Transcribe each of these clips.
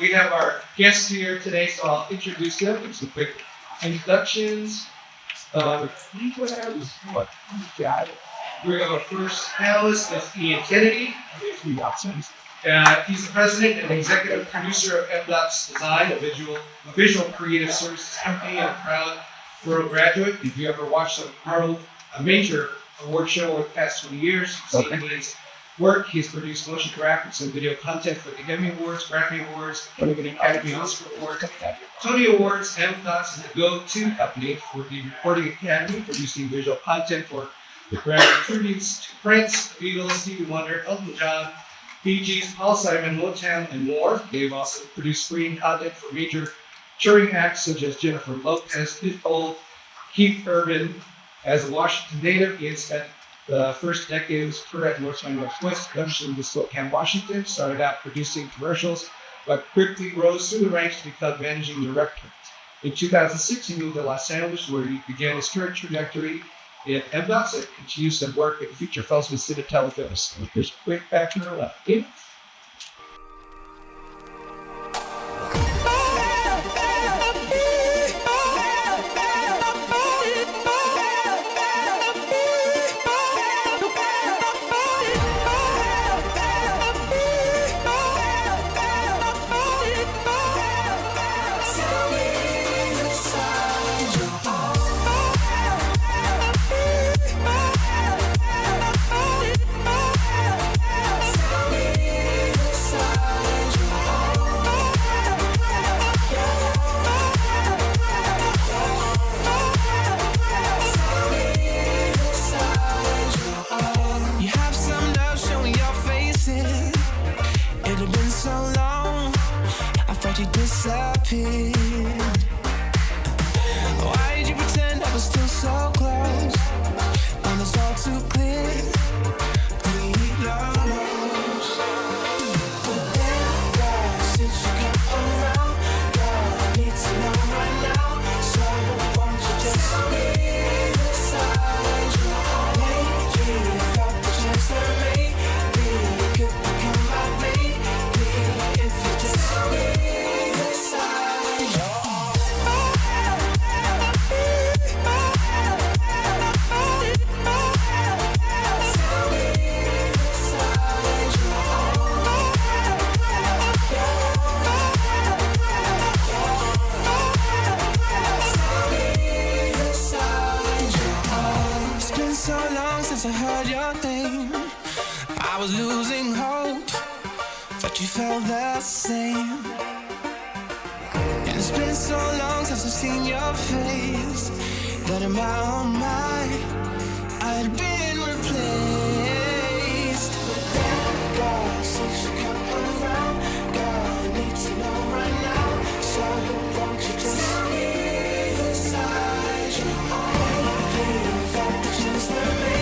We have our guests here today, so I'll introduce them. Give some quick introductions. We have our first panelist, is Ian Kennedy. He's the president and executive producer of mDots Design, a visual creative services company, and a proud Murrow graduate. If you ever watched Murrow, a major award show over the past 20 years, you've seen his work. He's produced motion graphics and video content for the Emmy Awards, Grammy Awards, Academy Oscar Awards, Tony Awards. mDots is the go-to company for the Recording Academy, producing visual content for the Grammy tributes to Prince, the Beatles, Stevie Wonder, Elton John, Bee Gees, Paul Simon, Motown, and more. They've also produced screen content for major touring acts such as Jennifer Lopez, Pitbull, Keith Urban. As a Washington native, he has spent the first decade of his career at North by Northwest Production in Spokane, Washington. Started out producing commercials, but quickly rose through the ranks to become managing director. In 2006, he moved to Los Angeles, where he began his current trajectory in mDots and continues to work with feature films with Cine Telefilms. Here's a quick back to the left. I heard your name, I was losing hope, but you felt the same. And it's been so long since I've seen your face, that in my own mind, I'd been replaced. God, since you come around, God, I need to know right now. So won't you just tell me inside you only felt the chance to me.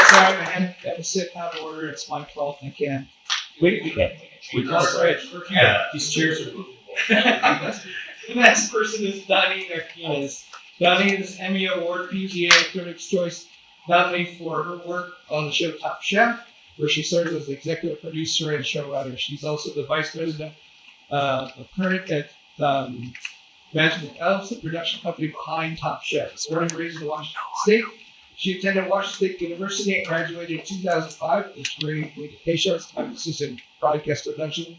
Sorry, I had to sit out of order. It's my fault. I can't. We These chairs are movable. The next person is Doneen Arquines. Doneen is Emmy Award PGA Critics' Choice nominee for her work on the show Top Chef, where she serves as executive producer and showrunner. She's also the vice president of current at management Elves, the production company behind Top Chef. Born and raised in Washington State, she attended Washington State University and graduated in 2005 with a degree in communications, emphasis in broadcast production.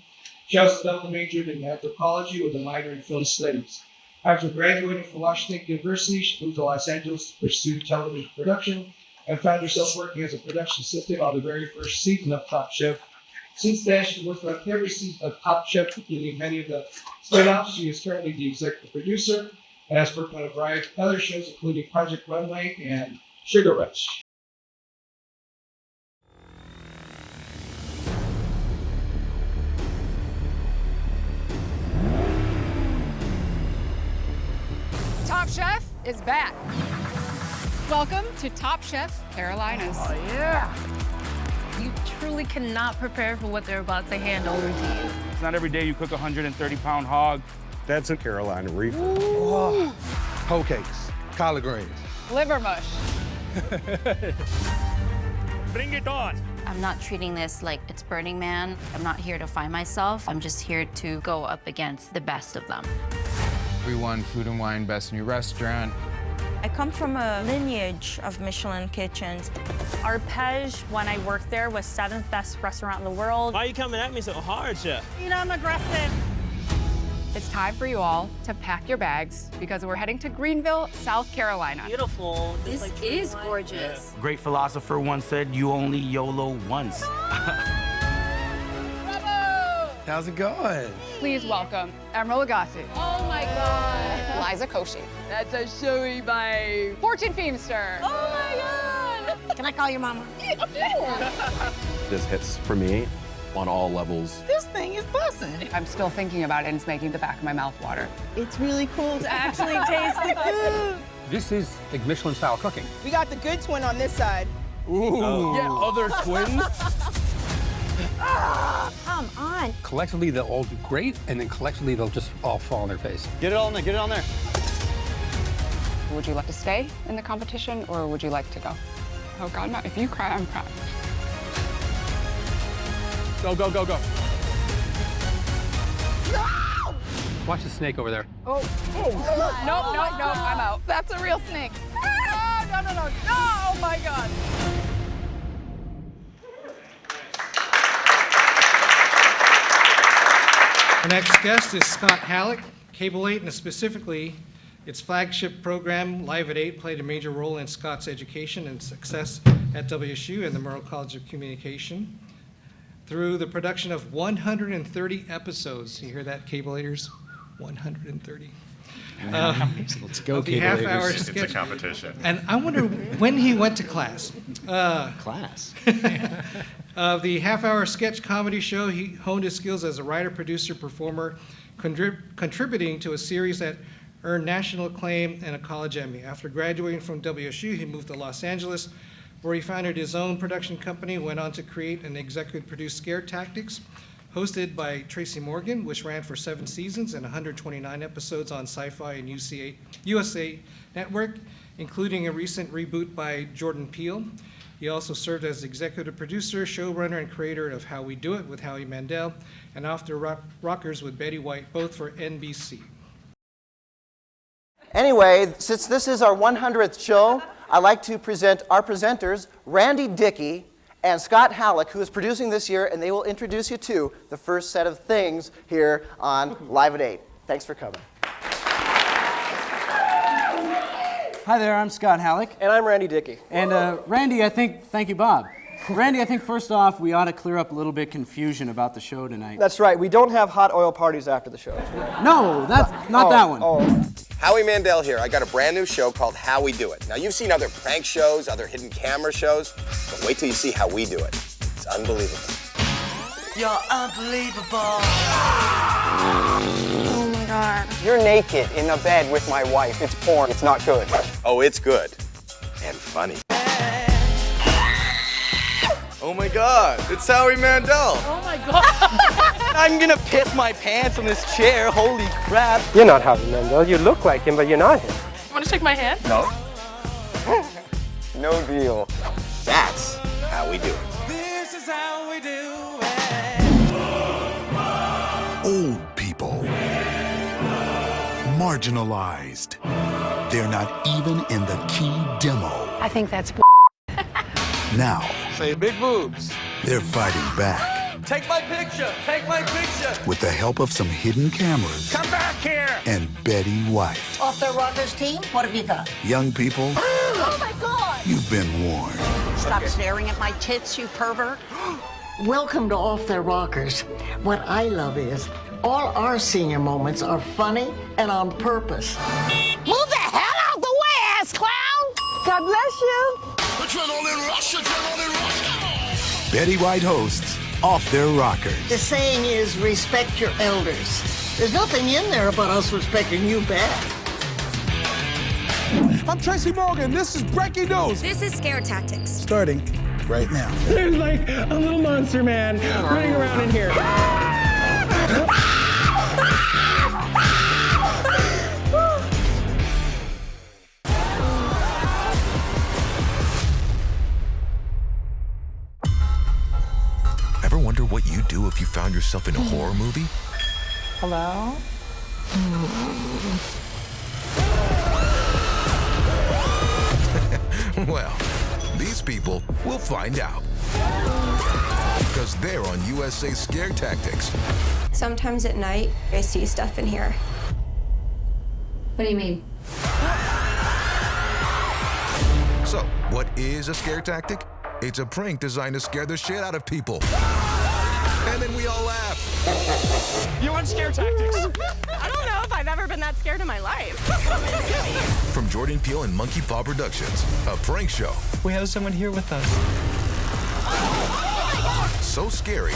She also double majored in anthropology with a minor in film studies. After graduating from Washington University, she moved to Los Angeles to pursue television production and found herself working as a production assistant on the very first season of Top Chef. Since then, she's worked on every season of Top Chef, including many of the spin-offs. She is currently the executive producer and has worked on a variety of other shows, including Project Runway and Sugar Rush. Top Chef is back. Welcome to Top Chef Carolinas. Oh, yeah. You truly cannot prepare for what they're about to hand over to you. It's not every day you cook a 130-pound hog. That's a Carolina Reaper. Oh. Hoe cakes, collard greens. Liver mush. Bring it on. I'm not treating this like it's Burning Man. I'm not here to find myself. I'm just here to go up against the best of them. We won Food and Wine Best New Restaurant. I come from a lineage of Michelin kitchens. Arpege, when I worked there, was 7th best restaurant in the world. Why are you coming at me so hard, Chef? You know, I'm aggressive. It's time for you all to pack your bags because we're heading to Greenville, South Carolina. Beautiful. This is gorgeous. A great philosopher once said, you only YOLO once. How's it going? Please welcome Emerald Agassi. Oh my God. Liza Koshy. That's a showy by Fortune Feimster. Oh my God. Can I call your mama? This hits for me on all levels. This thing is bussin'. I'm still thinking about it and it's making the back of my mouth water. It's really cool to actually taste the food. This is like Michelin-style cooking. We got the good twin on this side. Ooh. Yeah, other twins. Come on. Collectively, they'll all do great, and then collectively, they'll just all fall on their face. Get it on there, get it on there. Would you like to stay in the competition or would you like to go? Oh God, no. If you cry, I'm crying. Go, go, go, go. No! Watch the snake over there. Oh, no, I'm out. That's a real snake. Oh, no. Oh my God. Our next guest is Scott Hallock. Cable 8, and specifically its flagship program, Live at 8, played a major role in Scott's education and success at WSU and the Murrow College of Communication through the production of 130 episodes. You hear that, Cable-8ers? 130. Let's go, The half-hour It's a sketch. competition. And I wonder when he went to class. Class. The half-hour sketch comedy show, he honed his skills as a writer, producer, performer, contributing to a series that earned national acclaim and a college Emmy. After graduating from WSU, he moved to Los Angeles, where he founded his own production company, went on to create and executive produce Scare Tactics, hosted by Tracy Morgan, which ran for 7 seasons and 129 episodes on Sci-Fi and USA Network, including a recent reboot by Jordan Peele. He also served as executive producer, showrunner, and creator of How We Do It with Howie Mandel and Off the Rockers with Betty White, both for NBC. Anyway, since this is our 100th show, I'd like to present our presenters, Randy Dickey and Scott Hallock, who is producing this year, and they will introduce you to the first set of things here on Live at 8. Thanks for coming. Hi there, I'm Scott Hallock. And I'm Randy Dickey. And Randy, thank you, Bob. Randy, I think first off, we ought to clear up a little bit confusion about the show tonight. That's right, we don't have hot oil parties after the show. No, that's not that one. Howie Mandel here. I got a brand new show called How We Do It. Now, you've seen other prank shows, other hidden camera shows, but wait till you see how we do it. It's unbelievable. You're unbelievable. Oh my God. You're naked in a bed with my wife. It's porn. It's not good. Oh, it's good. And funny. Oh my God, it's Howie Mandel. Oh my God. I'm gonna piss my pants on this chair, holy crap. You're not Howie Mandel, you look like him, but you're not him. Want to shake my hand? No. No deal. That's how we do it. This is how we do Old people. Marginalized. They're not even in the key demo. I think that's Now, Say big boobs. they're fighting back Take my picture, take my picture. with the help of some hidden cameras Come back here. and Betty White. Off the Rockers team, what have you got? Young people, Oh my God. you've been warned. Stop staring at my tits, you pervert. Welcome to Off Their Rockers. What I love is all our senior moments are funny and on purpose. Move the hell out the way, ass clown! God bless you. Betty White hosts Off Their Rockers. The saying is respect your elders. There's nothing in there about us respecting you back. I'm Tracy Morgan. This is breaking news. This is Scare Tactics. Starting right now. There's like a little monster man running around in here. Ever wonder what you'd do if you found yourself in a horror movie? Hello? Well, these people will find out. Because they're on USA Scare Tactics. Sometimes at night, I see stuff in here. What do you mean? So, what is a scare tactic? It's a prank designed to scare the shit out of people. And then we all laugh. You want Scare Tactics? I don't know if I've ever been that scared in my life. From Jordan Peele and Monkey Paw Productions, a prank show. We have someone here with us. So scary.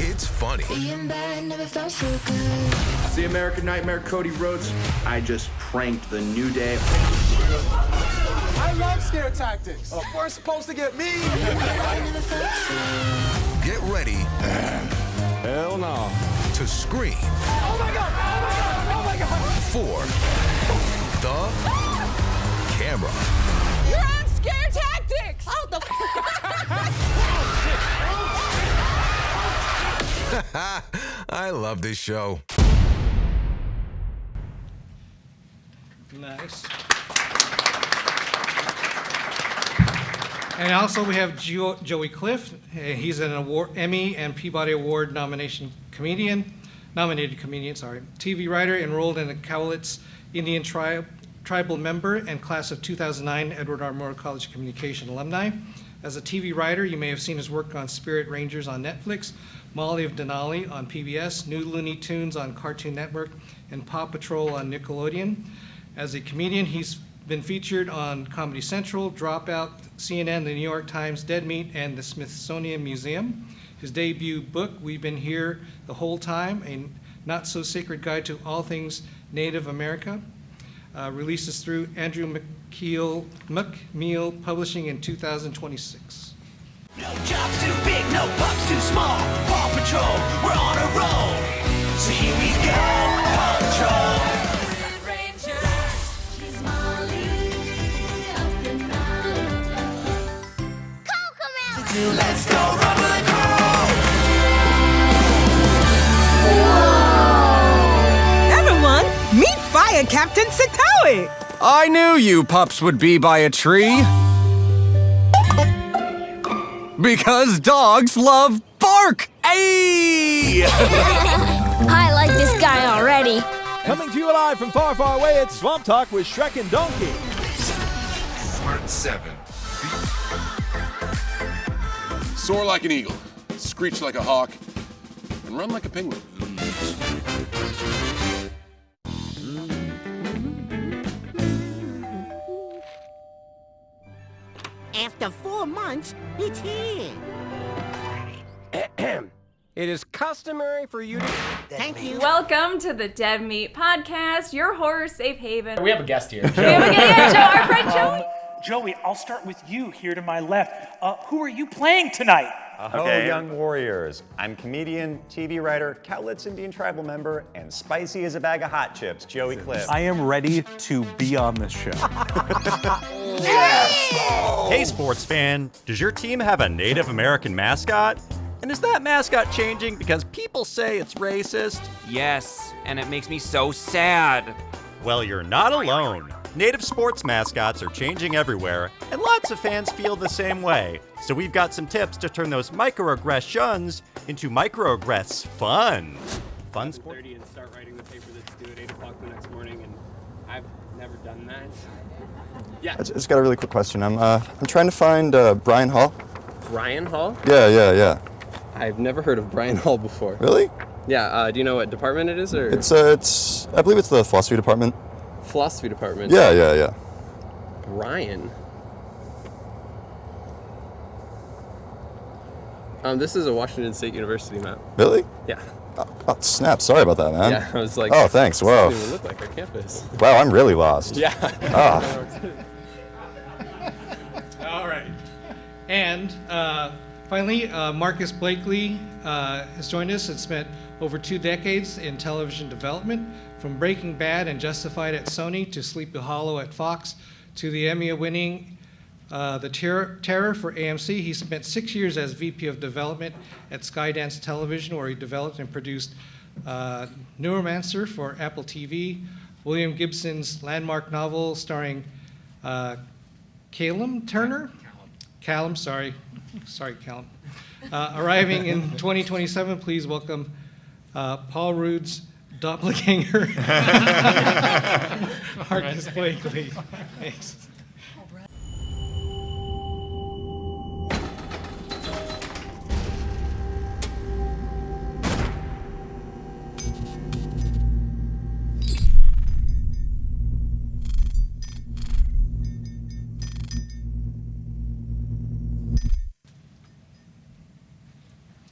It's funny. Being bad never felt so good. It's the American Nightmare, Cody Rhodes. I just pranked the New Day. I love Scare Tactics. We're supposed to get mean. Get ready. Hell no. To scream. Oh my God! Oh my God! Oh my God! For the camera. You're on Scare Tactics! Oh, the I love this show. Nice. And also we have Joey Clift. He's an Emmy and Peabody Award nominated comedian, TV writer, enrolled in the Cowlitz Indian tribal member and class of 2009 Edward R. Murrow College of Communication alumni. As a TV writer, you may have seen his work on Spirit Rangers on Netflix, Molly of Denali on PBS, New Looney Tunes on Cartoon Network, and Paw Patrol on Nickelodeon. As a comedian, he's been featured on Comedy Central, Dropout, CNN, the New York Times, Dead Meat, and the Smithsonian Museum. His debut book, We've Been Here the Whole Time, a not-so-sacred guide to all things Native America, releases through Andrew McMeel Publishing in 2026. No job's too big, no pups too small. Paw Patrol, we're on a roll. So here we go, Paw Patrol. Let's go, rubber crew! Everyone, meet Fire Captain Satoe! I knew you pups would be by a tree. Because dogs love bark! Ayy! I like this guy already. Coming to you live from far, far away, it's Swamp Talk with Shrek and Donkey. Part 7. Soar like an eagle, screech like a hawk, and run like a penguin. After 4 months, it's here. It is customary for you to... Thank you. Welcome to the Dead Meat Podcast, your horror safe haven. We have a guest here. We have a guest, Joe, our friend Joey. Joey, I'll start with you here to my left. Who are you playing tonight? Hello, young warriors. I'm comedian, TV writer, Cowlitz Indian tribal member, and spicy as a bag of hot chips, Joey Clift. I am ready to be on this show. Yes! Hey, sports fan, does your team have a Native American mascot? And is that mascot changing because people say it's racist? Yes, and it makes me so sad. Well, you're not alone. Native sports mascots are changing everywhere, and lots of fans feel the same way. So we've got some tips to turn those microaggressions into microaggress fun. Fun sport. And start writing the paper that's due at 8 o'clock the next morning, and I've never done that. Yeah. I just got a really quick question. I'm trying to find Brian Hall. Brian Hall? Yeah. I've never heard of Brian Hall before. Really? Yeah. Do you know what department it is, or? It's I believe it's the philosophy department. Philosophy department. Yeah. Brian. This is a Washington State University map. Really? Yeah. Oh, snap. Sorry about that, man. Yeah, I was like, oh, thanks. This Whoa. doesn't even look like our campus. Wow, I'm really lost. Yeah. Ah. All right. And finally, Marcus Blakely has joined us and spent over 2 decades in television development, from Breaking Bad and Justified at Sony to Sleepy Hollow at Fox to the Emmy-winning The Terror for AMC. He spent 6 years as VP of Development at Skydance Television, where he developed and produced Neuromancer for Apple TV, William Gibson's landmark novel starring Callum Turner? Callum, sorry. Sorry, Callum. Arriving in 2027, please welcome Paul Rudd's doppelganger, Marcus Blakely. Thanks.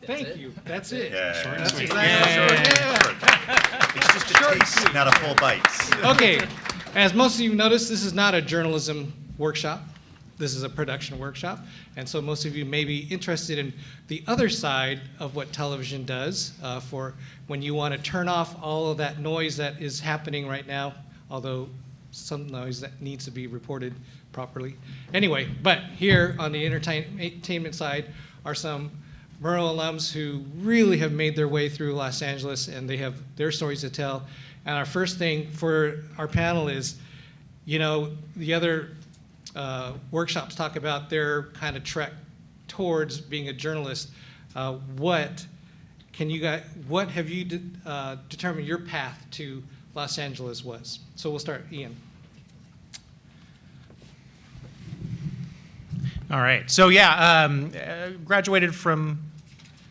Thank you. That's it. Yeah. That's Sweet. exactly It's just a taste, not a full bite. Okay, as most of you noticed, this is not a journalism workshop. This is a production workshop. And so most of you may be interested in the other side of what television does for when you want to turn off all of that noise that is happening right now, although some noise that needs to be reported properly. Anyway, but here on the entertainment side are some Murrow alums who really have made their way through Los Angeles, and they have their stories to tell. And our first thing for our panel is, you know, the other workshops talk about their kind of trek towards being a journalist. What have you determined your path to Los Angeles was? So we'll start, Ian. All right. So yeah, graduated from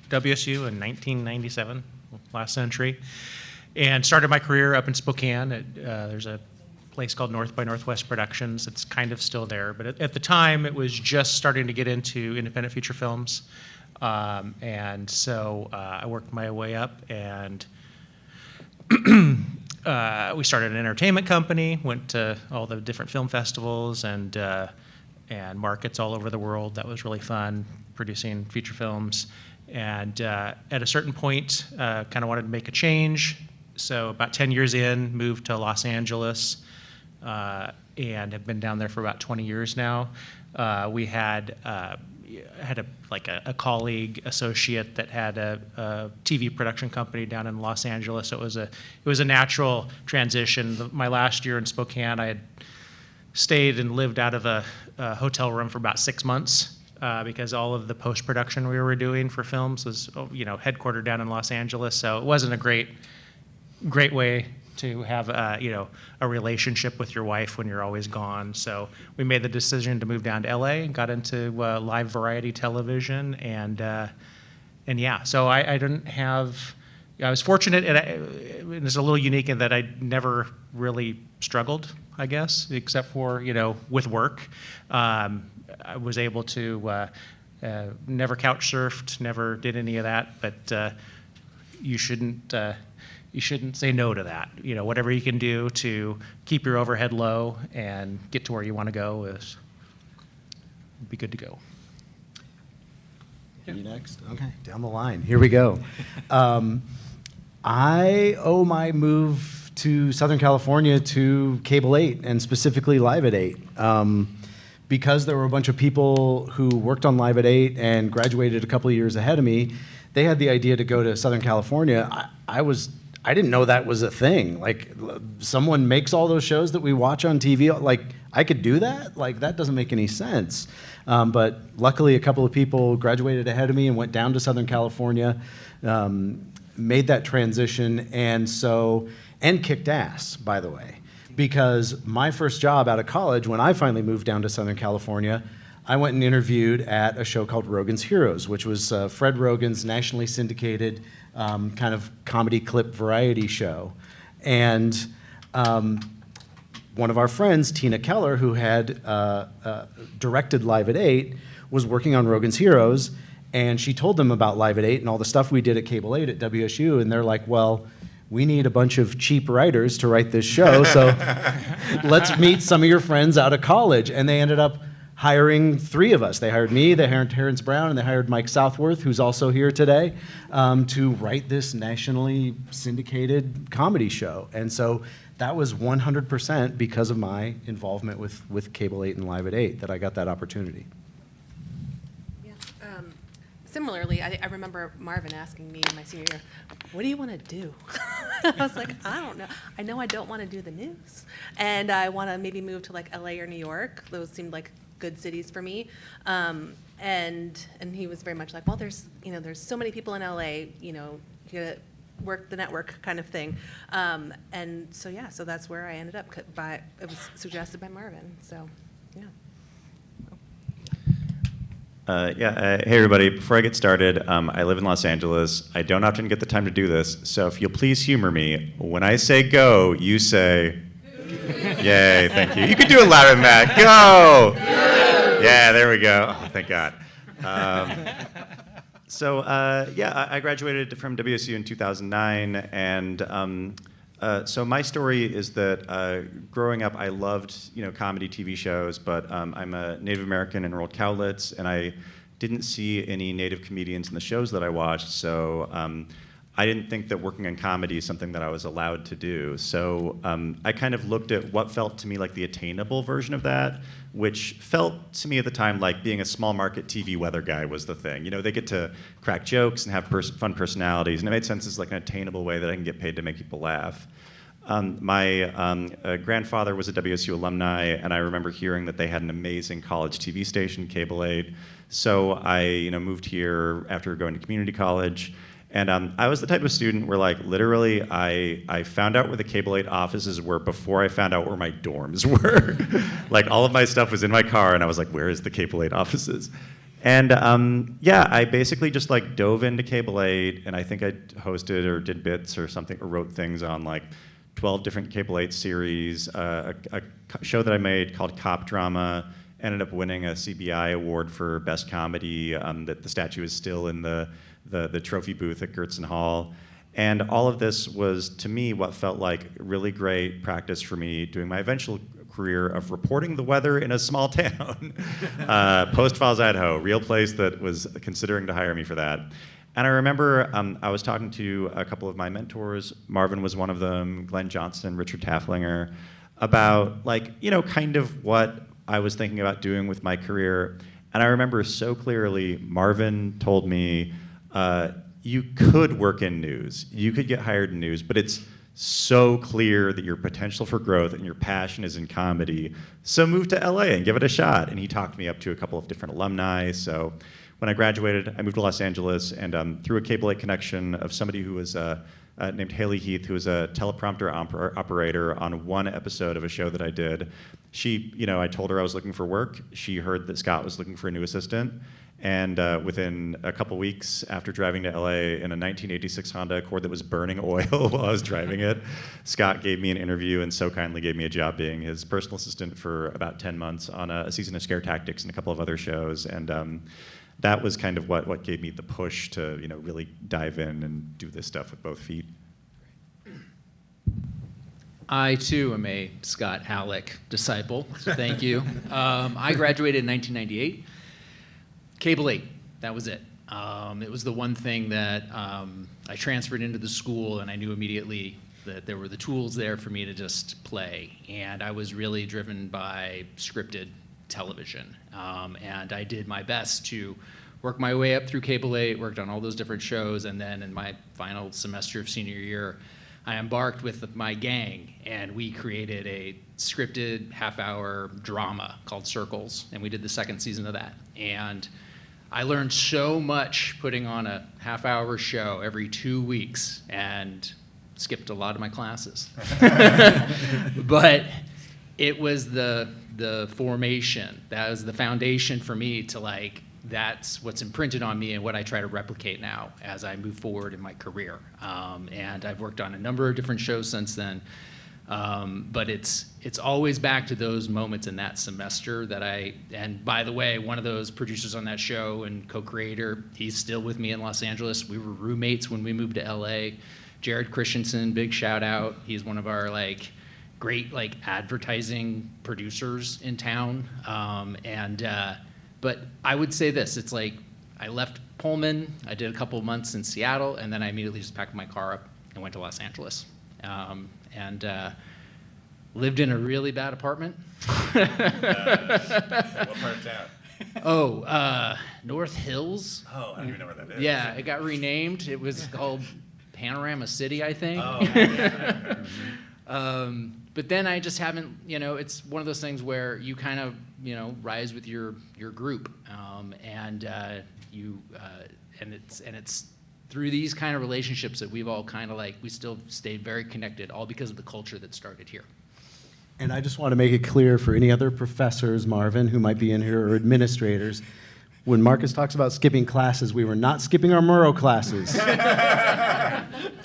WSU in 1997, last century, and started my career up in Spokane. There's a place called North by Northwest Productions. It's kind of still there, but at the time it was just starting to get into independent feature films, and so I worked my way up, and we started an entertainment company. Went to all the different film festivals and markets all over the world. That was really fun, producing feature films. And at a certain point, kind of wanted to make a change. So about 10 years in, moved to Los Angeles, and have been down there for about 20 years now. We had a colleague associate that had a TV production company down in Los Angeles. So it was a natural transition. My last year in Spokane, I had stayed and lived out of a hotel room for about 6 months because all of the post-production we were doing for films was, headquartered down in Los Angeles. So it wasn't a great way to have a relationship with your wife when you're always gone. So we made the decision to move down to LA and got into live variety television, and yeah. So I didn't have. I was fortunate, and it's a little unique in that I never really struggled, I guess, except for, with work. I was able to never couch surfed, never did any of that, but you shouldn't say no to that. Whatever you can do to keep your overhead low and get to where you want to go would be good to go. You next? Okay, down the line. Here we go. I owe my move to Southern California to Cable 8, and specifically Live at 8. Because there were a bunch of people who worked on Live at 8 and graduated a couple of years ahead of me, they had the idea to go to Southern California. I didn't know that was a thing. Like, someone makes all those shows that we watch on TV. Like, I could do that? Like, that doesn't make any sense. But luckily, a couple of people graduated ahead of me and went down to Southern California, made that transition, and kicked ass, by the way. Because my first job out of college, when I finally moved down to Southern California, I went and interviewed at a show called Rogan's Heroes, which was Fred Rogan's nationally syndicated kind of comedy clip variety show. And one of our friends, Tina Keller, who had directed Live at 8, was working on Rogan's Heroes, And she told them about Live at 8 and all the stuff we did at Cable 8 at WSU, and they're like, well, we need a bunch of cheap writers to write this show, so let's meet some of your friends out of college. And they ended up hiring 3 of us. They hired me, they hired Terrence Brown, and they hired Mike Southworth, who's also here today, to write this nationally syndicated comedy show. And so that was 100% because of my involvement with Cable 8 and Live at 8 that I got that opportunity. Similarly, I remember Marvin asking me in my senior year, what do you want to do? I was like, I don't know. I know I don't want to do the news. And I want to maybe move to like LA or New York. Those seemed like good cities for me. And he was very much like, well, there's so many people in LA, you gotta work the network kind of thing. And so that's where I ended up. It was suggested by Marvin, so yeah. Hey everybody, before I get started, I live in Los Angeles. I don't often get the time to do this, so if you'll please humor me, when I say go, you say, yay, thank you. You can do it louder than that, go! Yeah, there we go, oh, thank God. I graduated from WSU in 2009, and so my story is that growing up, I loved comedy TV shows, but I'm a Native American and enrolled Cowlitz, and I didn't see any Native comedians in the shows that I watched, so I didn't think that working on comedy is something that I was allowed to do. So I kind of looked at what felt to me like the attainable version of that, which felt to me at the time like being a small market TV weather guy was the thing. They get to crack jokes and have fun personalities, and it made sense as like an attainable way that I can get paid to make people laugh. My grandfather was a WSU alumni, and I remember hearing that they had an amazing college TV station, Cable 8. So I moved here after going to community college. And I was the type of student where, like, literally, I found out where the Cable 8 offices were before I found out where my dorms were. Like, all of my stuff was in my car, and I was like, where is the Cable 8 offices? And I basically just, like, dove into Cable 8, and I think I hosted or did bits or something, or wrote things on, like, 12 different Cable 8 series. A show that I made called Cop Drama ended up winning a CBI award for Best Comedy. That the statue is still in the trophy booth at Gertsen Hall. And all of this was, to me, what felt like really great practice for me doing my eventual career of reporting the weather in a small town. Post Falls, Idaho, real place that was considering to hire me for that. And I remember I was talking to a couple of my mentors, Marvin was one of them, Glenn Johnson, Richard Tafflinger, about kind of what I was thinking about doing with my career. And I remember so clearly, Marvin told me, you could work in news, you could get hired in news, but it's so clear that your potential for growth and your passion is in comedy, so move to LA and give it a shot. And he talked me up to a couple of different alumni. So when I graduated, I moved to Los Angeles, and through a Cable 8 connection of somebody who was named Haley Heath, who was a teleprompter operator on one episode of a show that I did. She, I told her I was looking for work. She heard that Scott was looking for a new assistant. And within a couple weeks after driving to LA in a 1986 Honda Accord that was burning oil while I was driving it, Scott gave me an interview and so kindly gave me a job being his personal assistant for about 10 months on a season of Scare Tactics and a couple of other shows. And that was kind of what gave me the push to really dive in and do this stuff with both feet. I, too, am a Scott Hallock disciple, so thank you. I graduated in 1998. Cable 8, that was it. It was the one thing that I transferred into the school, and I knew immediately that there were the tools there for me to just play. And I was really driven by scripted television. And I did my best to work my way up through Cable 8, worked on all those different shows, and then in my final semester of senior year, I embarked with my gang, and we created a scripted half-hour drama called Circles, and we did the second season of that. And I learned so much putting on a half-hour show every 2 weeks, and skipped a lot of my classes. But it was the formation, that was the foundation for me to that's what's imprinted on me and what I try to replicate now as I move forward in my career. And I've worked on a number of different shows since then. But it's always back to those moments in that semester that and by the way, one of those producers on that show and co-creator, he's still with me in Los Angeles. We were roommates when we moved to LA. Jared Christensen, big shout out. He's one of our great advertising producers in town. But I would say this, it's I left Pullman, I did a couple of months in Seattle, and then I immediately just packed my car up and went to Los Angeles. And lived in a really bad apartment. What part of town? North Hills. Oh, I don't even know where that is. Yeah, it got renamed. It was called Panorama City, I think. Oh, yeah. But then I just haven't, it's one of those things where you kind of, rise with your group, and it's through these kind of relationships that we've all kind of we still stayed very connected, all because of the culture that started here. And I just want to make it clear for any other professors, Marvin, who might be in here, or administrators, when Marcus talks about skipping classes, we were not skipping our Murrow classes.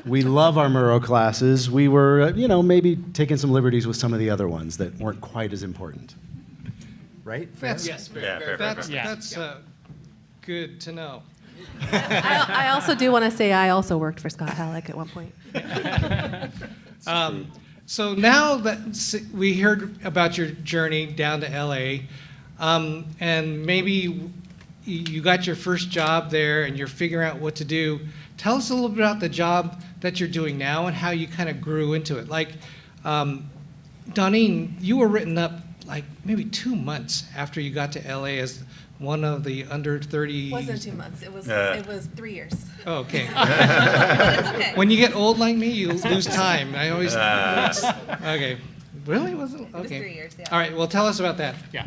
We love our Murrow classes. We were, maybe taking some liberties with some of the other ones that weren't quite as important. Right? That's good to know. I also do want to say I also worked for Scott Hallock at one point. So now that we heard about your journey down to LA, and maybe you got your first job there and you're figuring out what to do, tell us a little bit about the job that you're doing now and how you kind of grew into it. Doneen, you were written up maybe 2 months after you got to LA as one of the under 30. It wasn't 2 months. It was 3 years. Oh, okay. But it's okay. When you get old like me, you lose time. I always. Okay. Really? Wasn't? Okay. It was 3 years. Yeah. All right. Well, tell us about that. Yeah.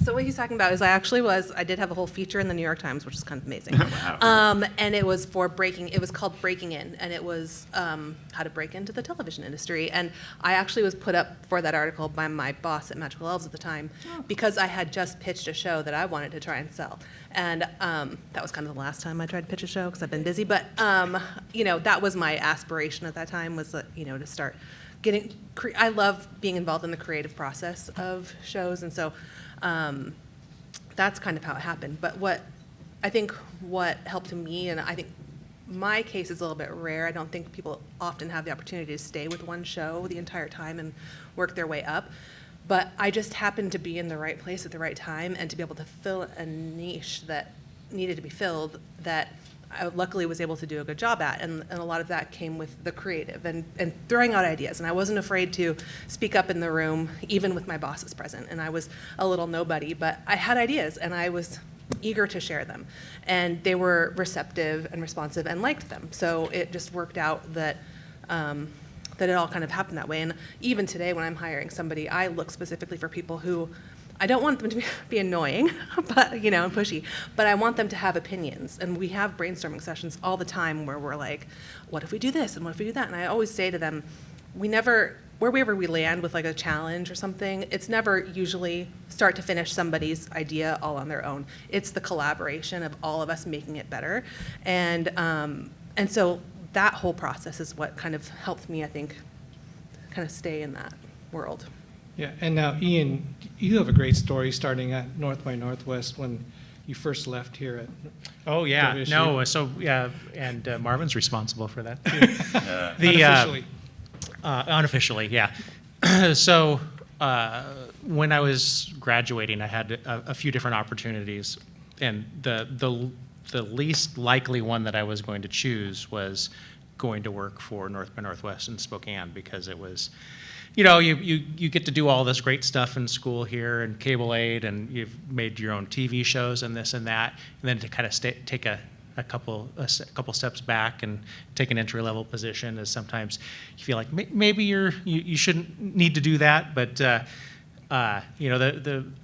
So what he's talking about is I did have a whole feature in the New York Times, which is kind of amazing. And it was for it was called Breaking In, and it was how to break into the television industry. And I actually was put up for that article by my boss at Magical Elves at the time, because I had just pitched a show that I wanted to try and sell. And that was kind of the last time I tried to pitch a show because I've been busy. But, that was my aspiration at that time was, to start I love being involved in the creative process of shows, and so that's kind of how it happened. But what helped me, and I think my case is a little bit rare, I don't think people often have the opportunity to stay with one show the entire time and work their way up, but I just happened to be in the right place at the right time and to be able to fill a niche that needed to be filled that I luckily was able to do a good job at, and a lot of that came with the creative and throwing out ideas. And I wasn't afraid to speak up in the room, even with my bosses present. And I was a little nobody, but I had ideas, and I was eager to share them. And they were receptive and responsive and liked them. So it just worked out that it all kind of happened that way. And even today, when I'm hiring somebody, I look specifically for people who I don't want them to be annoying, but and pushy. But I want them to have opinions, and we have brainstorming sessions all the time where we're like, "What if we do this? And what if we do that?" And I always say to them, wherever we land with a challenge or something, it's never usually start to finish somebody's idea all on their own. It's the collaboration of all of us making it better, and so that whole process is what kind of helped me, I think, kind of stay in that world. Yeah, and now Ian, you have a great story starting at North by Northwest when you first left here at. Oh yeah, WSU. no, so yeah, and Marvin's responsible for that too. Unofficially. Unofficially, yeah. So when I was graduating, I had a few different opportunities, and the least likely one that I was going to choose was going to work for North by Northwest in Spokane, because it was. You get to do all this great stuff in school here and Cable 8, and you've made your own TV shows and this and that, and then to kind of take a couple steps back and take an entry-level position is sometimes you feel like maybe you shouldn't need to do that, but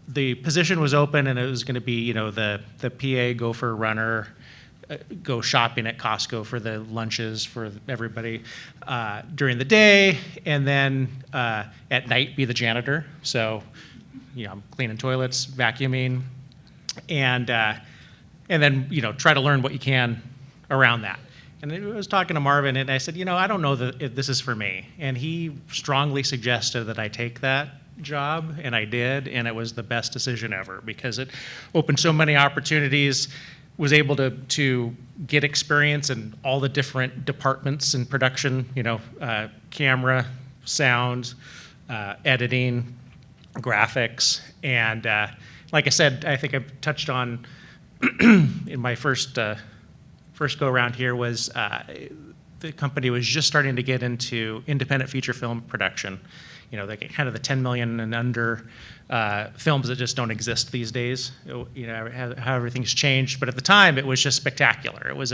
the position was open, and it was going to be the PA gopher runner. Go shopping at Costco for the lunches for everybody during the day, and then at night be the janitor. So, I'm cleaning toilets, vacuuming, and then try to learn what you can around that. And I was talking to Marvin, and I said, I don't know if this is for me. And he strongly suggested that I take that job, and I did, and it was the best decision ever because it opened so many opportunities, was able to get experience in all the different departments in production, camera, sound, editing, graphics, and like I said, I think I've touched on in my first go around here was the company was just starting to get into independent feature film production. Kind of the 10 million and under films that just don't exist these days. How everything's changed, but at the time it was just spectacular. It was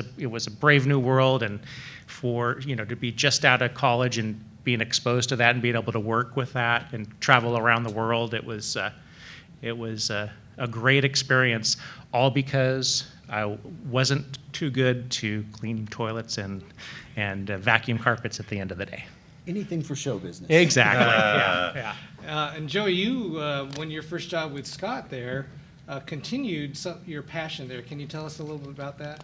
a brave new world, and for to be just out of college and being exposed to that and being able to work with that and travel around the world, it was a great experience. All because I wasn't too good to clean toilets and vacuum carpets at the end of the day. Anything for show business. Exactly. Yeah. And Joey, you, when your first job with Scott there, continued your passion there. Can you tell us a little bit about that?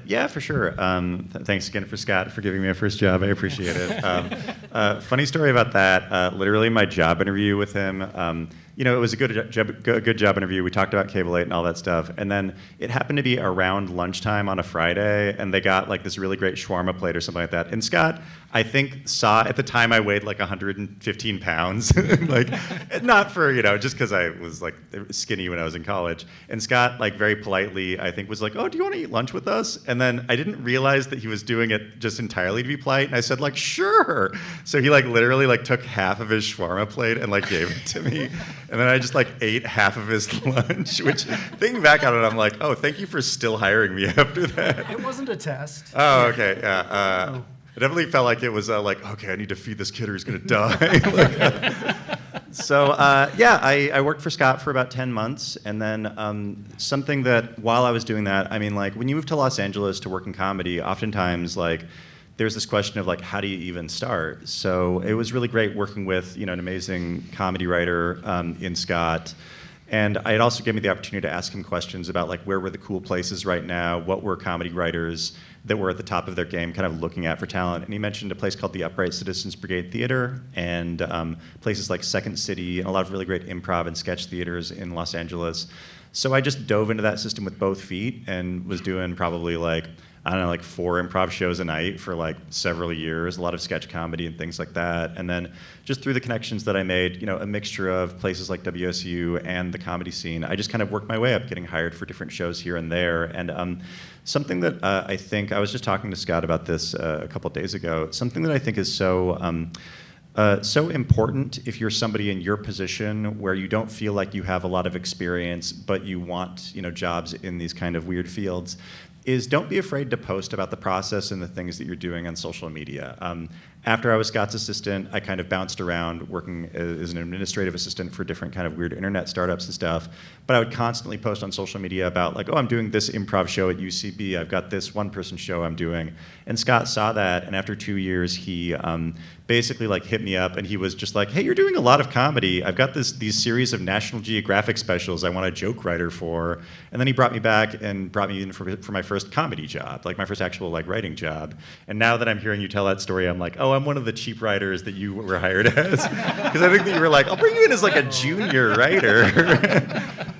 Yeah, for sure. Thanks again for Scott for giving me a first job. I appreciate it. Funny story about that. Literally, my job interview with him. It was a good job interview. We talked about Cable 8 and all that stuff. And then it happened to be around lunchtime on a Friday, and they got like this really great shawarma plate or something like that. And Scott, I think, saw at the time I weighed like 115 pounds, like not for just because I was like skinny when I was in college. And Scott, like very politely, I think was like, "Oh, do you want to eat lunch with us?" And then I didn't realize that he was doing it just entirely to be polite. And I said like, "Sure." So he like literally like took half of his shawarma plate and like gave it to me. And then I just like ate half of his lunch, which thinking back on it, I'm like, oh, thank you for still hiring me after that. It wasn't a test. Oh, okay, yeah. It definitely felt like it was like, okay, I need to feed this kid or he's gonna die. I worked for Scott for about 10 months. And then something that while I was doing that, I mean, like when you move to Los Angeles to work in comedy, oftentimes like, there's this question of like, how do you even start? So it was really great working with an amazing comedy writer in Scott. And it also gave me the opportunity to ask him questions about like where were the cool places right now, what were comedy writers that were at the top of their game kind of looking at for talent. And he mentioned a place called the Upright Citizens Brigade Theater and places like Second City and a lot of really great improv and sketch theaters in Los Angeles. So I just dove into that system with both feet and was doing probably like 4 improv shows a night for like several years, a lot of sketch comedy and things like that. And then just through the connections that I made, a mixture of places like WSU and the comedy scene, I just kind of worked my way up, getting hired for different shows here and there. And something that I think, I was just talking to Scott about this a couple days ago, something that I think is so important if you're somebody in your position where you don't feel like you have a lot of experience, but you want, jobs in these kind of weird fields, is don't be afraid to post about the process and the things that you're doing on social media. After I was Scott's assistant, I kind of bounced around working as an administrative assistant for different kind of weird internet startups and stuff. But I would constantly post on social media about like, oh, I'm doing this improv show at UCB. I've got this one-person show I'm doing. And Scott saw that, and after 2 years, he basically like hit me up, and he was just like, hey, you're doing a lot of comedy. I've got these series of National Geographic specials I want a joke writer for. And then he brought me back and brought me in for my first comedy job, like my first actual like writing job. And now that I'm hearing you tell that story, I'm like, oh, I'm one of the cheap writers that you were hired as. Because I think that you were like, I'll bring you in as like a junior writer.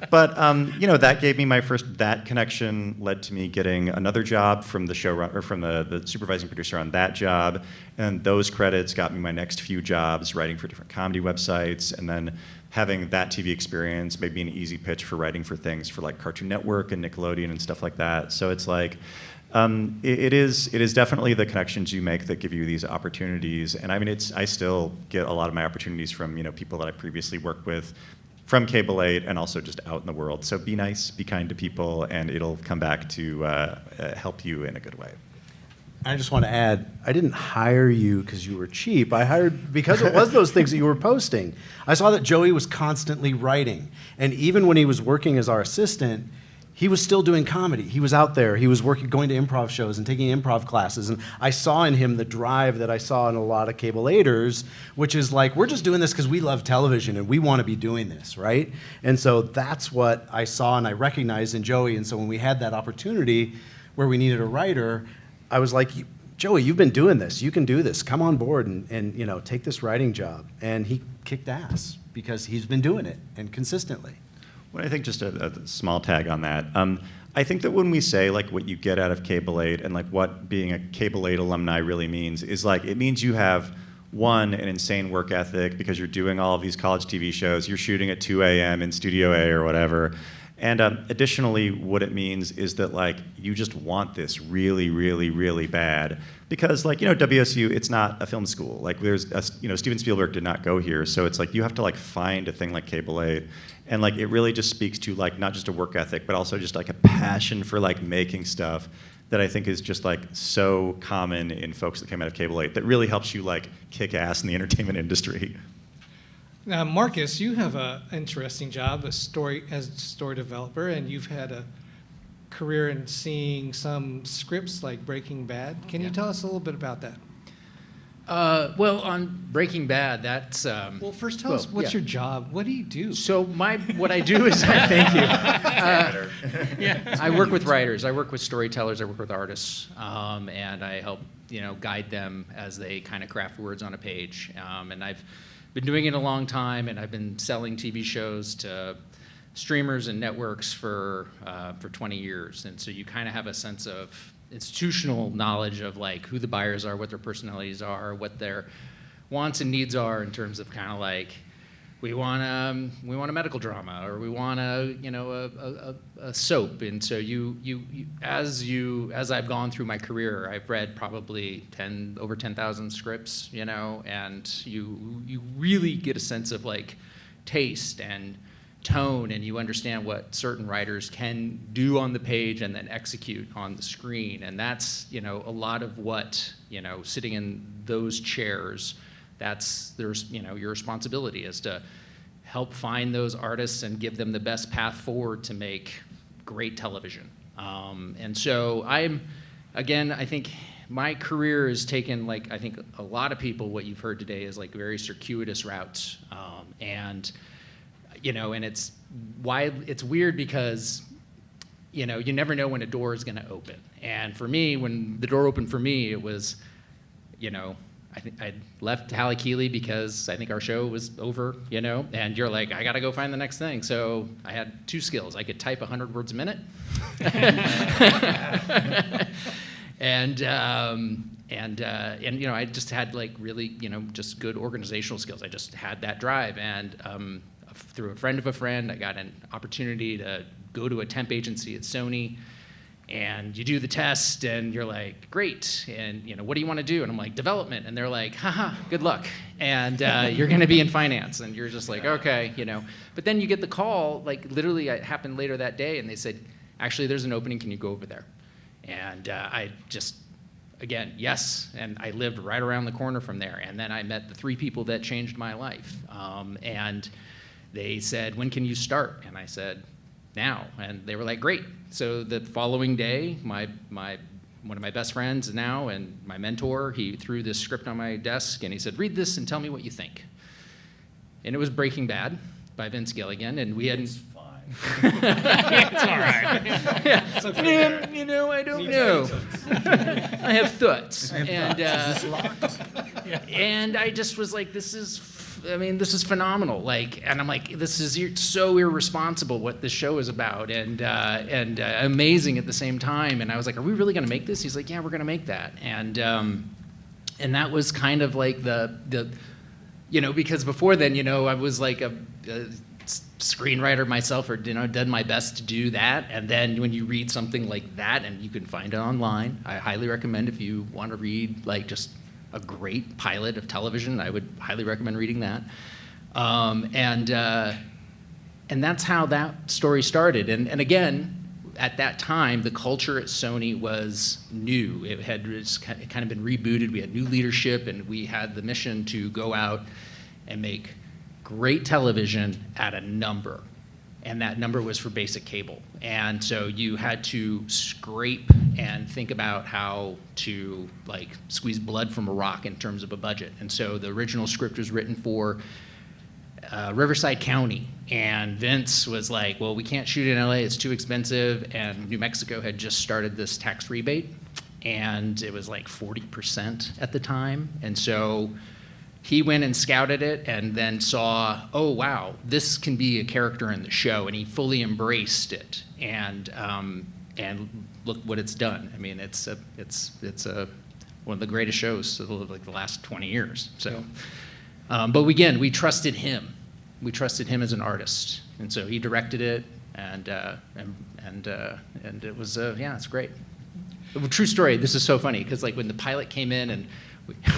But that gave me that connection led to me getting another job from the showrunner, or from the supervising producer on that job. And those credits got me my next few jobs writing for different comedy websites. And then having that TV experience made me an easy pitch for writing for things for like Cartoon Network and Nickelodeon and stuff like that. So it's like, it is definitely the connections you make that give you these opportunities. And I mean, I still get a lot of my opportunities from people that I previously worked with from Cable 8 and also just out in the world. So be nice, be kind to people, and it'll come back to help you in a good way. I just want to add, I didn't hire you because you were cheap. I hired because it was those things that you were posting. I saw that Joey was constantly writing. And even when he was working as our assistant, he was still doing comedy. He was out there. He was going to improv shows and taking improv classes. And I saw in him the drive that I saw in a lot of Cable 8ers, which is like, we're just doing this because we love television and we want to be doing this, right? And so that's what I saw and I recognized in Joey. And so when we had that opportunity, where we needed a writer, I was like, Joey, you've been doing this. You can do this. Come on board and you know, take this writing job. And he kicked ass because he's been doing it and consistently. Well, I think just a small tag on that. I think that when we say like what you get out of Cable 8 and like what being a Cable 8 alumni really means is like it means you have an insane work ethic because you're doing all of these college TV shows, you're shooting at 2 a.m. in Studio A or whatever. And additionally, what it means is that like you just want this really, really, really bad because like, you know, WSU, it's not a film school. Like Steven Spielberg did not go here. So it's like you have to like find a thing like Cable 8. And like it really just speaks to like not just a work ethic, but also just like a passion for like making stuff that I think is just like so common in folks that came out of Cable 8 that really helps you like kick ass in the entertainment industry. Now, Marcus, you have an interesting job as a story developer, and you've had a career in seeing some scripts like Breaking Bad. Can you tell us a little bit about that? Well, on Breaking Bad, that's... well, first tell us, what's your job? What do you do? So what I do is... Thank you. I work with writers. I work with storytellers. I work with artists. And I help, you know, guide them as they kind of craft words on a page. And I've been doing it a long time, and I've been selling TV shows to streamers and networks for 20 years. And so you kind of have a sense of institutional knowledge of like who the buyers are, what their personalities are, what their wants and needs are in terms of kind of like we want a medical drama or we want a soap. And so as I've gone through my career, I've read probably over 10,000 scripts, you know, and you really get a sense of like taste and tone, and you understand what certain writers can do on the page and then execute on the screen. And that's, you know, a lot of what, you know, sitting in those chairs, there's, you know, your responsibility is to help find those artists and give them the best path forward to make great television. And so I think my career has taken, like, I think a lot of people, what you've heard today is like very circuitous routes. And you know, and it's weird because, you know, you never know when a door is going to open. And for me, when the door opened for me, it was, you know, I think I left Hallock because I think our show was over, you know, and you're like, I got to go find the next thing. So I had two skills. I could type 100 words a minute. And you know, I just had like really, you know, just good organizational skills. I just had that drive. And through a friend of a friend, I got an opportunity to go to a temp agency at Sony, and you do the test, and you're like, great, and you know, what do you want to do? And I'm like, development, and they're like, haha, good luck, and you're going to be in finance, and you're just like, okay, you know. But then you get the call, like literally, it happened later that day, and they said, actually, there's an opening, can you go over there? And I just, again, yes, and I lived right around the corner from there, and then I met the three people that changed my life, and they said, when can you start? And I said, now. And they were like, great. So the following day, one of my best friends now and my mentor, he threw this script on my desk and he said, read this and tell me what you think. And it was Breaking Bad by Vince Gilligan, and we hadn't... It's all right. Yeah. It's okay. You know, I don't know. I have thoughts. And I just was like, this is phenomenal. Like, and I'm like, this is so irresponsible what this show is about, and amazing at the same time. And I was like, are we really going to make this? He's like, yeah, we're going to make that. And that was kind of like the, you know, because before then, you know, I was like a screenwriter myself, or, you know, done my best to do that. And then when you read something like that, and you can find it online, I highly recommend if you want to read like just a great pilot of television, I would highly recommend reading that. And that's how that story started. And again, at that time, the culture at Sony was new. It had kind of been rebooted. We had new leadership, and we had the mission to go out and make great television at a number. And that number was for basic cable. And so you had to scrape and think about how to like squeeze blood from a rock in terms of a budget. And so the original script was written for Riverside County. And Vince was like, well, we can't shoot in LA, it's too expensive. And New Mexico had just started this tax rebate, and it was like 40% at the time. And so he went and scouted it and then saw, oh, wow, this can be a character in the show. And he fully embraced it. And look what it's done. I mean, it's one of the greatest shows of like the last 20 years. So, but again, we trusted him. We trusted him as an artist, and so he directed it, and it was it's great. True story. This is so funny because like when the pilot came in and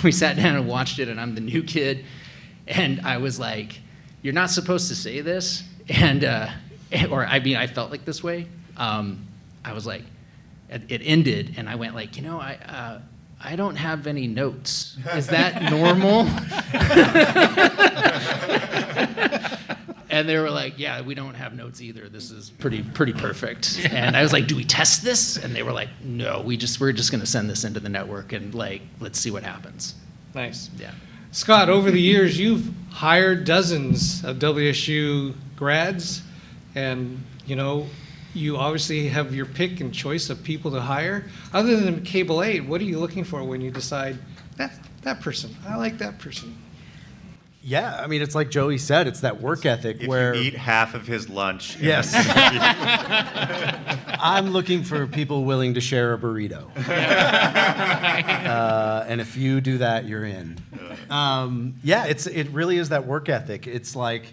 we sat down and watched it, and I'm the new kid, and I was like, "You're not supposed to say this," and or I mean, I felt like this way. I was like, it ended, and I went like, I don't have any notes. Is that normal? And they were like, yeah, we don't have notes either. This is pretty perfect. And I was like, do we test this? And they were like, no, we're just going to send this into the network and like, let's see what happens. Nice. Yeah. Scott, over the years, you've hired dozens of WSU grads, and you obviously have your pick and choice of people to hire. Other than Cable 8, what are you looking for when you decide that person? I like that person. Yeah, I mean, it's like Joey said, it's that work ethic where you eat half of his lunch. Yes. I'm looking for people willing to share a burrito. And if you do that, you're in. It really is that work ethic. It's like,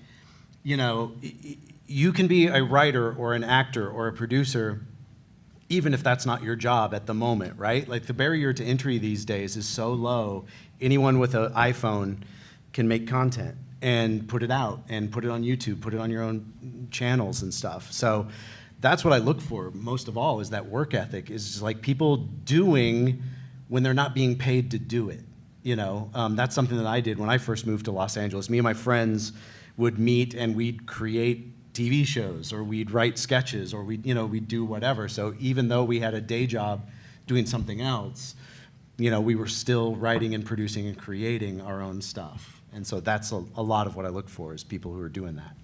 you can be a writer or an actor or a producer, even if that's not your job at the moment, right? Like the barrier to entry these days is so low. Anyone with an iPhone can make content and put it out and put it on YouTube, put it on your own channels and stuff. So that's what I look for most of all, is that work ethic, is just like people doing when they're not being paid to do it. That's something that I did when I first moved to Los Angeles. Me and my friends would meet and we'd create TV shows, or we'd write sketches, or we'd do whatever. So even though we had a day job doing something else, we were still writing and producing and creating our own stuff. And so that's a lot of what I look for, is people who are doing that.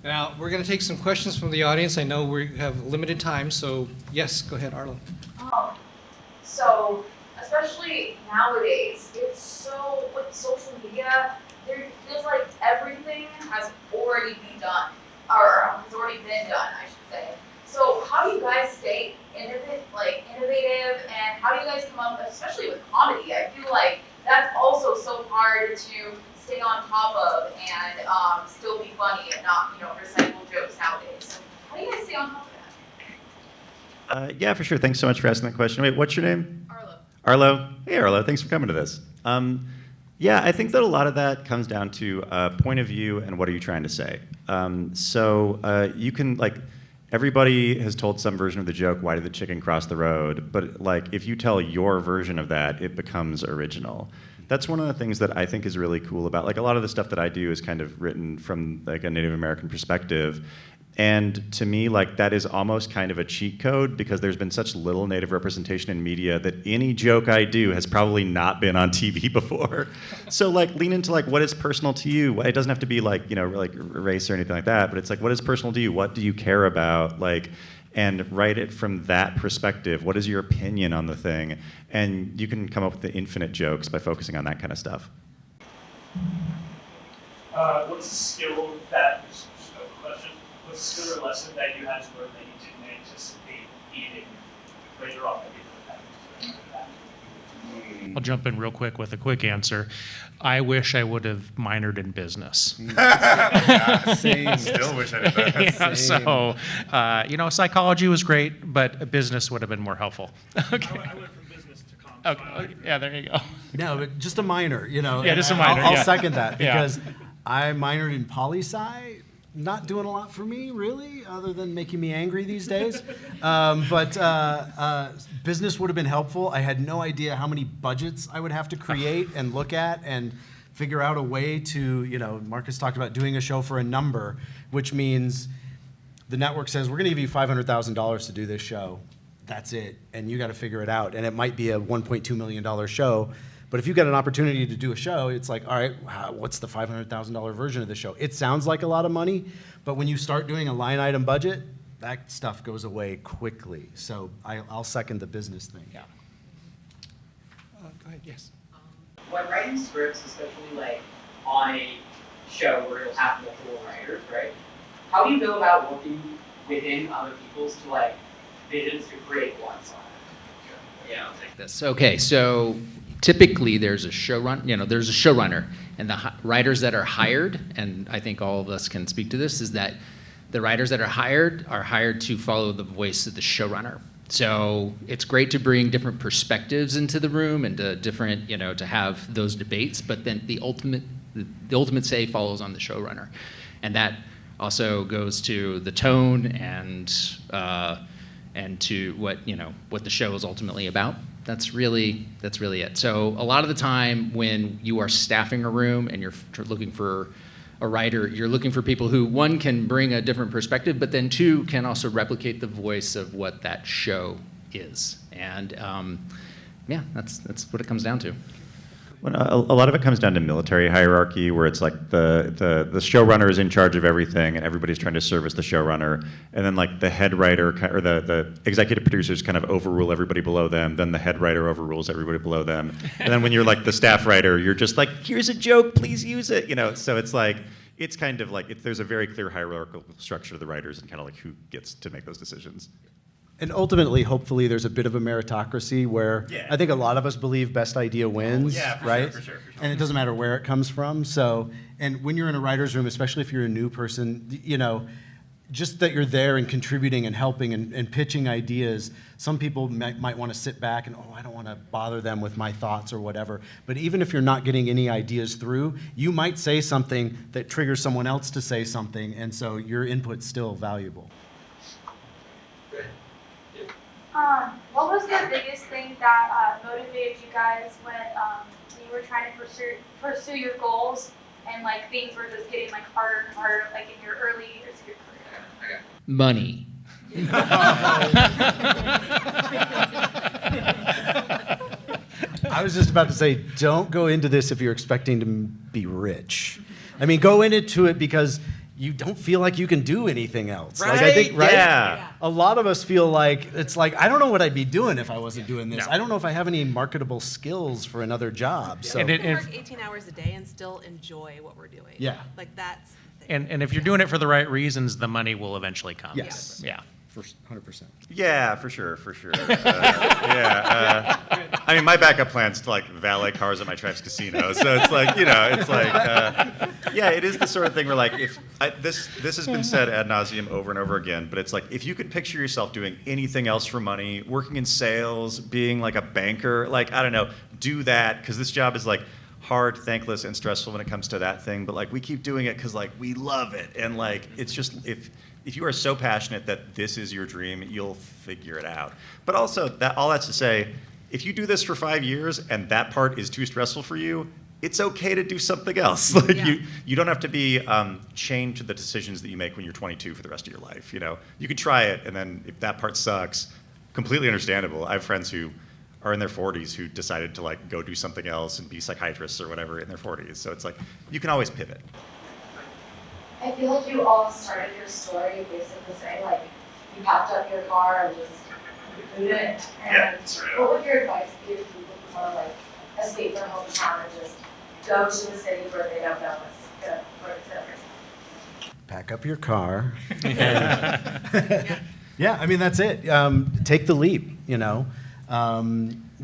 Now, we're going to take some questions from the audience. I know we have limited time, so yes, go ahead, Arlo. So, especially nowadays, it's so, with social media, there feels like everything has already been done, or has already been done, I should say. So how do you guys stay innovative, and how do you guys come up, especially with comedy? I feel like that's also so hard to stay on top of and still be funny and not, recycle jokes nowadays. So how do you guys stay on top of that? Yeah, for sure. Thanks so much for asking that question. Wait, what's your name? Arlo. Arlo. Hey, Arlo. Thanks for coming to this. Yeah, I think that a lot of that comes down to point of view and what are you trying to say. You can, everybody has told some version of the joke, why did the chicken cross the road? But if you tell your version of that, it becomes original. That's one of the things that I think is really cool about, a lot of the stuff that I do is kind of written from a Native American perspective. And to me, that is almost kind of a cheat code, because there's been such little Native representation in media that any joke I do has probably not been on TV before. So lean into what is personal to you. It doesn't have to be race or anything like that, but it's what is personal to you? What do you care about? And write it from that perspective. What is your opinion on the thing? And you can come up with the infinite jokes by focusing on that kind of stuff. What's a skill that, just a question, what's a skill or lesson that you had to learn that you didn't anticipate needing later on that you would have? I'll jump in real quick with a quick answer. I wish I would have minored in business. Same. Still wish I did that. So, psychology was great, but business would have been more helpful. Okay. I went from business to comp. Okay. Yeah, there you go. No, but just a minor, Yeah, just a minor. I'll second that, because I minored in poli-sci. Not doing a lot for me, really, other than making me angry these days. But business would have been helpful. I had no idea how many budgets I would have to create and look at and figure out a way to, Marcus talked about doing a show for a number, which means the network says, we're going to give you $500,000 to do this show. That's it. And you got to figure it out. And it might be a $1.2 million show, But if you get an opportunity to do a show, it's like, all right, what's the $500,000 version of the show? It sounds like a lot of money, but when you start doing a line item budget, that stuff goes away quickly. So I'll second the business thing. Yeah. Go ahead, yes. When writing scripts, especially like on a show where you'll have multiple writers, right? How do you go about working within other people's to like visions to create one song? Yeah, I'll take this. Okay, so typically there's a showrunner, and the writers that are hired, and I think all of us can speak to this, is that the writers that are hired to follow the voice of the showrunner. So it's great to bring different perspectives into the room and to different, to have those debates, but then the ultimate say follows on the showrunner. And that also goes to the tone and to what the show is ultimately about. That's really it. So a lot of the time when you are staffing a room and you're looking for a writer, you're looking for people who, one, can bring a different perspective, but then two, can also replicate the voice of what that show is. And yeah, that's what it comes down to. Well, a lot of it comes down to military hierarchy, where it's like the showrunner is in charge of everything, and everybody's trying to service the showrunner, and then like the head writer or the executive producers kind of overrule everybody below them. Then the head writer overrules everybody below them, and then when you're like the staff writer, you're just like, here's a joke, please use it, So it's like it's kind of like there's a very clear hierarchical structure to the writers and kind of like who gets to make those decisions. And ultimately, hopefully, there's a bit of a meritocracy where I think a lot of us believe best idea wins, right? For sure. And it doesn't matter where it comes from. So, and when you're in a writer's room, especially if you're a new person, just that you're there and contributing and helping and pitching ideas, some people might want to sit back and, I don't want to bother them with my thoughts or whatever. But even if you're not getting any ideas through, you might say something that triggers someone else to say something, and so your input's still valuable. What was the biggest thing that motivated you guys when you were trying to pursue your goals and like things were just getting like harder and harder, like in your early years of your career? Money. I was just about to say, don't go into this if you're expecting to be rich. I mean, go into it because you don't feel like you can do anything else. Right? Like, I think, right? Yeah. A lot of us feel like, it's like, I don't know what I'd be doing if I wasn't doing this. No. I don't know if I have any marketable skills for another job. So. We can work 18 hours a day and still enjoy what we're doing. Yeah. Like that's the thing. And if you're doing it for the right reasons, the money will eventually come. Yes. Yeah. 100%. Yeah, for sure. I mean, my backup plan's to like valet cars at my Tribes Casino, so it's like, yeah, it is the sort of thing where like this has been said ad nauseum over and over again, but it's like if you could picture yourself doing anything else for money, working in sales, being like a banker, like I don't know, do that because this job is like hard, thankless, and stressful when it comes to that thing, but like we keep doing it because like we love it, and like it's just if you are so passionate that this is your dream, you'll figure it out. But also, all that's to say, if you do this for 5 years and that part is too stressful for you, it's okay to do something else. Like you don't have to be chained to the decisions that you make when you're 22 for the rest of your life. You could try it, and then if that part sucks, completely understandable. I have friends who are in their 40s who decided to like go do something else and be psychiatrists or whatever in their 40s. So it's like you can always pivot. I feel like you all started your story basically saying like you packed up your car and just moved it. And what would your advice be to people who want to like escape their hometown and just go to the city where they don't know where it's going? Pack up your car. Yeah, I mean, that's it. Take the leap,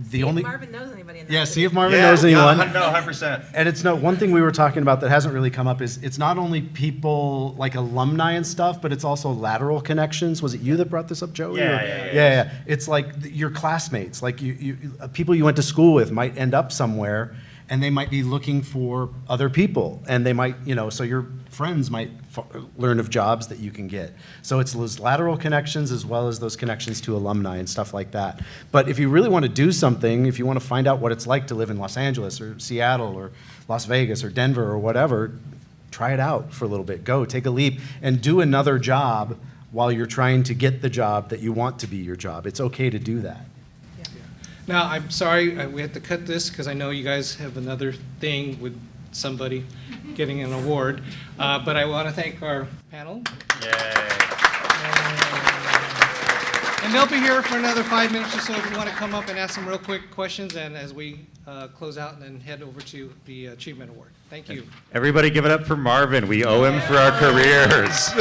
See if Marvin knows anybody in that Yeah, city. see if Marvin knows anyone. No, 100%. And it's one thing we were talking about that hasn't really come up is it's not only people like alumni and stuff, but it's also lateral connections. Was it you that brought this up, Joey? Yeah. It's like your classmates, like you people you went to school with might end up somewhere, and they might be looking for other people, and they might, so your friends might learn of jobs that you can get. So it's those lateral connections as well as those connections to alumni and stuff like that. But if you really want to do something, if you want to find out what it's like to live in Los Angeles or Seattle or Las Vegas or Denver or whatever, try it out for a little bit. Go, take a leap, and do another job while you're trying to get the job that you want to be your job. It's okay to do that. Now, I'm sorry, we have to cut this because I know you guys have another thing with somebody getting an award. But I want to thank our panel. And they'll be here for another 5 minutes or so if you want to come up and ask some real quick questions, and as we close out and then head over to the Achievement Award. Thank you. Everybody give it up for Marvin. We owe him for our careers.